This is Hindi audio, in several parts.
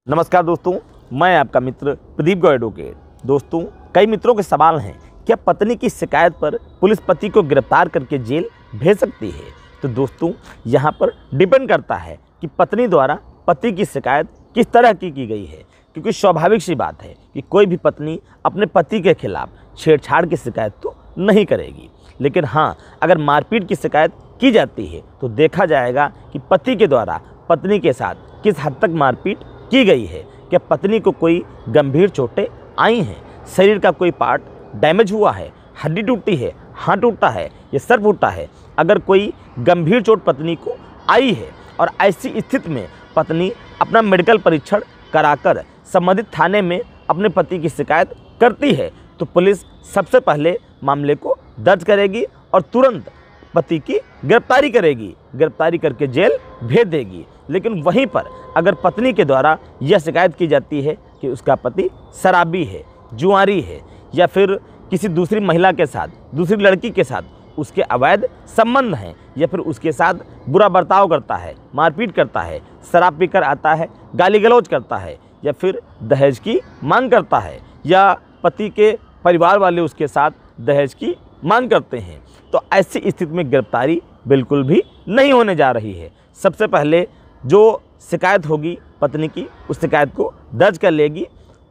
नमस्कार दोस्तों, मैं आपका मित्र प्रदीप गौ एडवोकेट। दोस्तों, कई मित्रों के सवाल हैं, क्या पत्नी की शिकायत पर पुलिस पति को गिरफ्तार करके जेल भेज सकती है? तो दोस्तों, यहाँ पर डिपेंड करता है कि पत्नी द्वारा पति की शिकायत किस तरह की गई है, क्योंकि स्वाभाविक सी बात है कि कोई भी पत्नी अपने पति के खिलाफ छेड़छाड़ की शिकायत तो नहीं करेगी। लेकिन हाँ, अगर मारपीट की शिकायत की जाती है तो देखा जाएगा कि पति के द्वारा पत्नी के साथ किस हद तक मारपीट की गई है। क्या पत्नी को कोई गंभीर चोटें आई हैं, शरीर का कोई पार्ट डैमेज हुआ है, हड्डी टूटी है, हाथ टूटा है या सर फूटा है। अगर कोई गंभीर चोट पत्नी को आई है और ऐसी स्थिति में पत्नी अपना मेडिकल परीक्षण कराकर संबंधित थाने में अपने पति की शिकायत करती है तो पुलिस सबसे पहले मामले को दर्ज करेगी और तुरंत पति की गिरफ्तारी करेगी, गिरफ्तारी करके जेल भेज देगी। लेकिन वहीं पर अगर पत्नी के द्वारा यह शिकायत की जाती है कि उसका पति शराबी है, जुआरी है या फिर किसी दूसरी महिला के साथ, दूसरी लड़की के साथ उसके अवैध संबंध हैं या फिर उसके साथ बुरा बर्ताव करता है, मारपीट करता है, शराब पीकर आता है, गाली गलौज करता है या फिर दहेज की मांग करता है या पति के परिवार वाले उसके साथ दहेज की मांग करते हैं, तो ऐसी स्थिति में गिरफ्तारी बिल्कुल भी नहीं होने जा रही है। सबसे पहले जो शिकायत होगी पत्नी की, उस शिकायत को दर्ज कर लेगी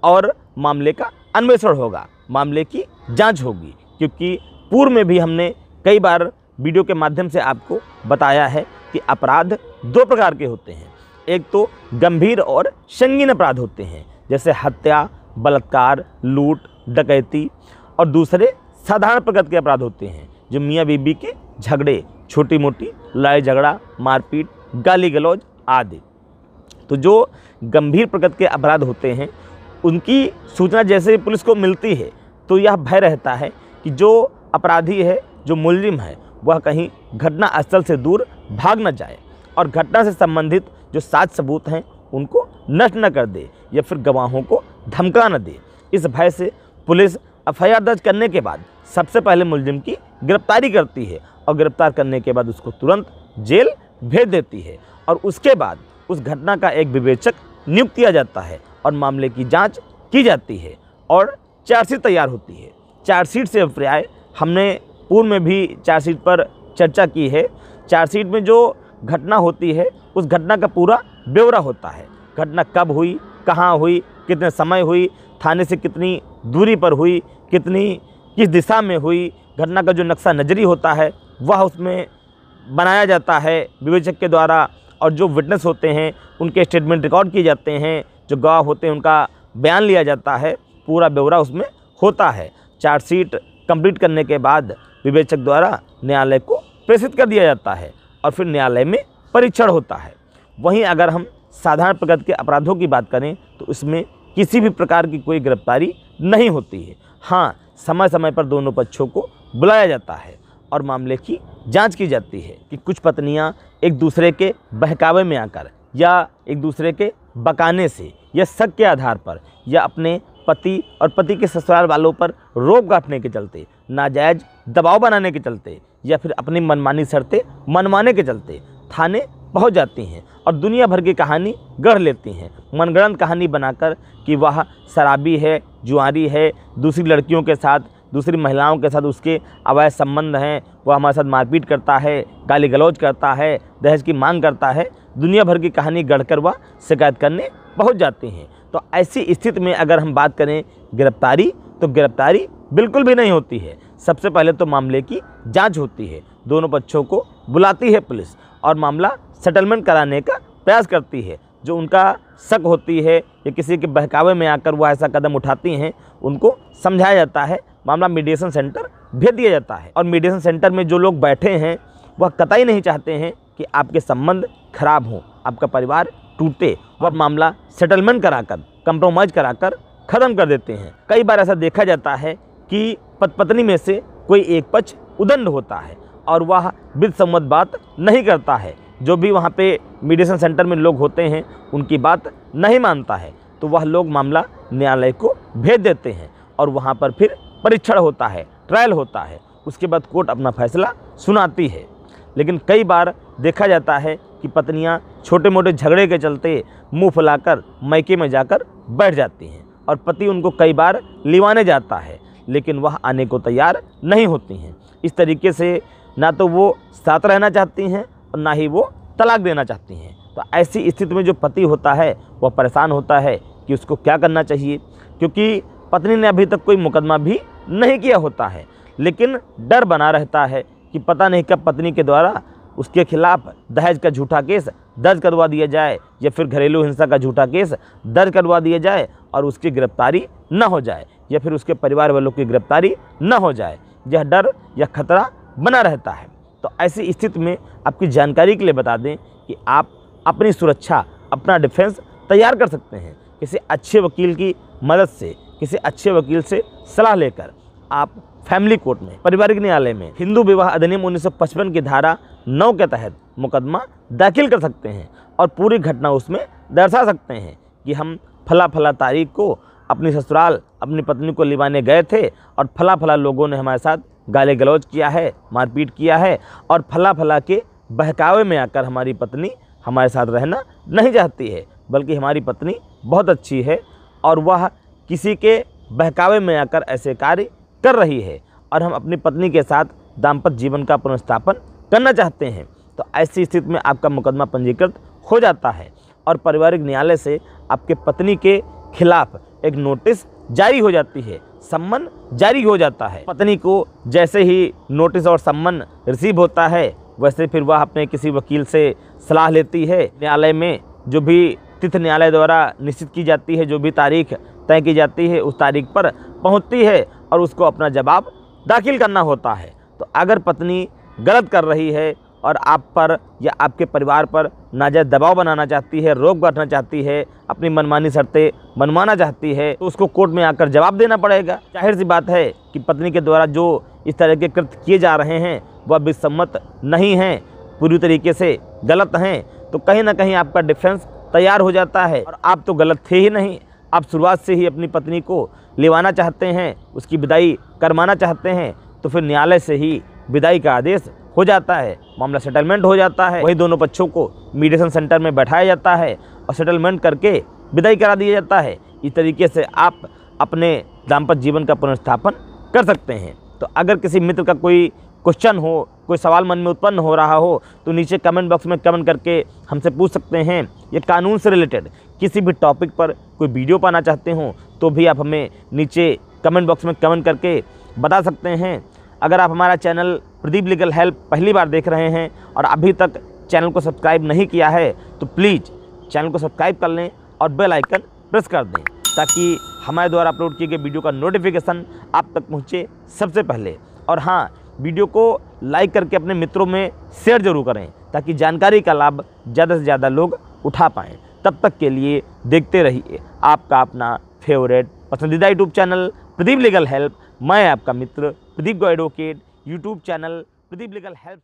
और मामले का अन्वेषण होगा, मामले की जांच होगी। क्योंकि पूर्व में भी हमने कई बार वीडियो के माध्यम से आपको बताया है कि अपराध दो प्रकार के होते हैं। एक तो गंभीर और संगीन अपराध होते हैं, जैसे हत्या, बलात्कार, लूट, डकैती, और दूसरे साधारण प्रकृति के अपराध होते हैं जो मियाँ बीबी के झगड़े, छोटी मोटी लड़ाई झगड़ा, मारपीट, गाली गलौज आदि। तो जो गंभीर प्रकृति के अपराध होते हैं उनकी सूचना जैसे पुलिस को मिलती है तो यह भय रहता है कि जो अपराधी है, जो मुलजिम है, वह कहीं घटना स्थल से दूर भाग न जाए और घटना से संबंधित जो साक्ष्य सबूत हैं उनको नष्ट न कर दे या फिर गवाहों को धमका न दे। इस भय से पुलिस एफआईआर दर्ज करने के बाद सबसे पहले मुलजिम की गिरफ्तारी करती है और गिरफ्तार करने के बाद उसको तुरंत जेल भेज देती है और उसके बाद उस घटना का एक विवेचक नियुक्त किया जाता है और मामले की जांच की जाती है और चार्जशीट तैयार होती है। चार्जशीट से अभिप्राय हमने पूर्व में भी चार्जशीट पर चर्चा की है। चार्जशीट में जो घटना होती है उस घटना का पूरा ब्यौरा होता है। घटना कब हुई, कहाँ हुई, कितने समय हुई, थाने से कितनी दूरी पर हुई, किस दिशा में हुई, घटना का जो नक्शा नज़री होता है वह उसमें बनाया जाता है विवेचक के द्वारा, और जो विटनेस होते हैं उनके स्टेटमेंट रिकॉर्ड किए जाते हैं, जो गवाह होते हैं उनका बयान लिया जाता है, पूरा ब्यौरा उसमें होता है। चार्जशीट कंप्लीट करने के बाद विवेचक द्वारा न्यायालय को प्रेषित कर दिया जाता है और फिर न्यायालय में परीक्षण होता है। वहीं अगर हम साधारण प्रकृति के अपराधों की बात करें तो इसमें किसी भी प्रकार की कोई गिरफ्तारी नहीं होती है। हाँ, समय समय पर दोनों पक्षों को बुलाया जाता है और मामले की जांच की जाती है कि कुछ पत्नियां एक दूसरे के बहकावे में आकर या एक दूसरे के बकाने से या शक के आधार पर या अपने पति और पति के ससुराल वालों पर रोक गांठने के चलते, नाजायज दबाव बनाने के चलते या फिर अपनी मनमानी शर्तें मनवाने के चलते थाने पहुंच जाती हैं और दुनिया भर की कहानी गढ़ लेती हैं, मनगढ़ंत कहानी बनाकर कि वह शराबी है, जुआरी है, दूसरी लड़कियों के साथ, दूसरी महिलाओं के साथ उसके अवैध संबंध हैं, वह हमारे साथ मारपीट करता है, गाली गलौज करता है, दहेज की मांग करता है। दुनिया भर की कहानी गढ़कर वह शिकायत करने पहुंच जाते हैं। तो ऐसी स्थिति में अगर हम बात करें गिरफ्तारी, तो गिरफ्तारी बिल्कुल भी नहीं होती है। सबसे पहले तो मामले की जांच होती है, दोनों पक्षों को बुलाती है पुलिस और मामला सेटलमेंट कराने का प्रयास करती है। जो उनका शक होती है या किसी के बहकावे में आकर वह ऐसा कदम उठाती हैं उनको समझाया जाता है, मामला मीडिएशन सेंटर भेज दिया जाता है। और मीडिएशन सेंटर में जो लोग बैठे हैं वह कतई नहीं चाहते हैं कि आपके संबंध खराब हों, आपका परिवार टूटे, वह मामला सेटलमेंट कराकर, कंप्रोमाइज़ कराकर ख़त्म कर देते हैं। कई बार ऐसा देखा जाता है कि पत्नी में से कोई एक पक्ष उदंड होता है और वह विद सम्मत बात नहीं करता है, जो भी वहाँ पे मीडिएशन सेंटर में लोग होते हैं उनकी बात नहीं मानता है, तो वह लोग मामला न्यायालय को भेज देते हैं और वहाँ पर फिर परीक्षण होता है, ट्रायल होता है, उसके बाद कोर्ट अपना फैसला सुनाती है। लेकिन कई बार देखा जाता है कि पत्नियां छोटे मोटे झगड़े के चलते मुंह फुलाकर मैके में जाकर बैठ जाती हैं और पति उनको कई बार लिवाने जाता है, लेकिन वह आने को तैयार नहीं होती हैं। इस तरीके से ना तो वो साथ रहना चाहती हैं और ना ही वो तलाक देना चाहती हैं। तो ऐसी स्थिति में जो पति होता है वह परेशान होता है कि उसको क्या करना चाहिए, क्योंकि पत्नी ने अभी तक कोई मुकदमा भी नहीं किया होता है, लेकिन डर बना रहता है कि पता नहीं कब पत्नी के द्वारा उसके खिलाफ दहेज का झूठा केस दर्ज करवा दिया जाए या फिर घरेलू हिंसा का झूठा केस दर्ज करवा दिया जाए और उसकी गिरफ्तारी न हो जाए या फिर उसके परिवार वालों की गिरफ्तारी न हो जाए। यह डर या खतरा बना रहता है। तो ऐसी स्थिति में आपकी जानकारी के लिए बता दें कि आप अपनी सुरक्षा, अपना डिफेंस तैयार कर सकते हैं। किसी अच्छे वकील की मदद से, किसी अच्छे वकील से सलाह लेकर आप फैमिली कोर्ट में, पारिवारिक न्यायालय में हिंदू विवाह अधिनियम 1955 की धारा 9 के तहत मुकदमा दाखिल कर सकते हैं और पूरी घटना उसमें दर्शा सकते हैं कि हम फला फला तारीख को अपनी ससुराल अपनी पत्नी को लिवाने गए थे और फला फला लोगों ने हमारे साथ गाली गलौज किया है, मारपीट किया है और फला फला के बहकावे में आकर हमारी पत्नी हमारे साथ रहना नहीं चाहती है, बल्कि हमारी पत्नी बहुत अच्छी है और वह किसी के बहकावे में आकर ऐसे कार्य कर रही है और हम अपनी पत्नी के साथ दाम्पत्य जीवन का पुनर्स्थापन करना चाहते हैं। तो ऐसी स्थिति में आपका मुकदमा पंजीकृत हो जाता है और पारिवारिक न्यायालय से आपके पत्नी के खिलाफ एक नोटिस जारी हो जाती है, सम्मन जारी हो जाता है। पत्नी को जैसे ही नोटिस और सम्मन रिसीव होता है वैसे फिर वह अपने किसी वकील से सलाह लेती है। न्यायालय में जो भी तिथि न्यायालय द्वारा निश्चित की जाती है, जो भी तारीख तय की जाती है, उस तारीख पर पहुंचती है और उसको अपना जवाब दाखिल करना होता है। तो अगर पत्नी गलत कर रही है और आप पर या आपके परिवार पर नाजायज़ दबाव बनाना चाहती है, रोक बैठना चाहती है, अपनी मनमानी शर्तें मनवाना चाहती है, तो उसको कोर्ट में आकर जवाब देना पड़ेगा। जाहिर सी बात है कि पत्नी के द्वारा जो इस तरह के कृत्य किए जा रहे हैं वह विसम्मत नहीं हैं, पूरी तरीके से गलत हैं। तो कहीं ना कहीं आपका डिफेंस तैयार हो जाता है और आप तो गलत थे ही नहीं, आप शुरुआत से ही अपनी पत्नी को लिवाना चाहते हैं, उसकी विदाई करवाना चाहते हैं। तो फिर न्यायालय से ही विदाई का आदेश हो जाता है, मामला सेटलमेंट हो जाता है। वही दोनों पक्षों को मीडिएशन सेंटर में बैठाया जाता है और सेटलमेंट करके विदाई करा दिया जाता है। इस तरीके से आप अपने दाम्पत्य जीवन का पुनर्स्थापन कर सकते हैं। तो अगर किसी मित्र का कोई क्वेश्चन हो, कोई सवाल मन में उत्पन्न हो रहा हो, तो नीचे कमेंट बॉक्स में कमेंट करके हमसे पूछ सकते हैं। ये कानून से रिलेटेड किसी भी टॉपिक पर कोई वीडियो पाना चाहते हो तो भी आप हमें नीचे कमेंट बॉक्स में कमेंट करके बता सकते हैं। अगर आप हमारा चैनल प्रदीप लीगल हेल्प पहली बार देख रहे हैं और अभी तक चैनल को सब्सक्राइब नहीं किया है तो प्लीज़ चैनल को सब्सक्राइब कर लें और बेल आइकन प्रेस कर दें ताकि हमारे द्वारा अपलोड किए गए वीडियो का नोटिफिकेशन आप तक पहुंचे सबसे पहले। और हाँ, वीडियो को लाइक करके अपने मित्रों में शेयर जरूर करें ताकि जानकारी का लाभ ज़्यादा से ज़्यादा लोग उठा पाएँ। तब तक के लिए देखते रहिए आपका अपना फेवरेट पसंदीदा YouTube channel Pradeep legal help. मैं आपका मित्र प्रदीप गो advocate. YouTube channel Pradeep legal help.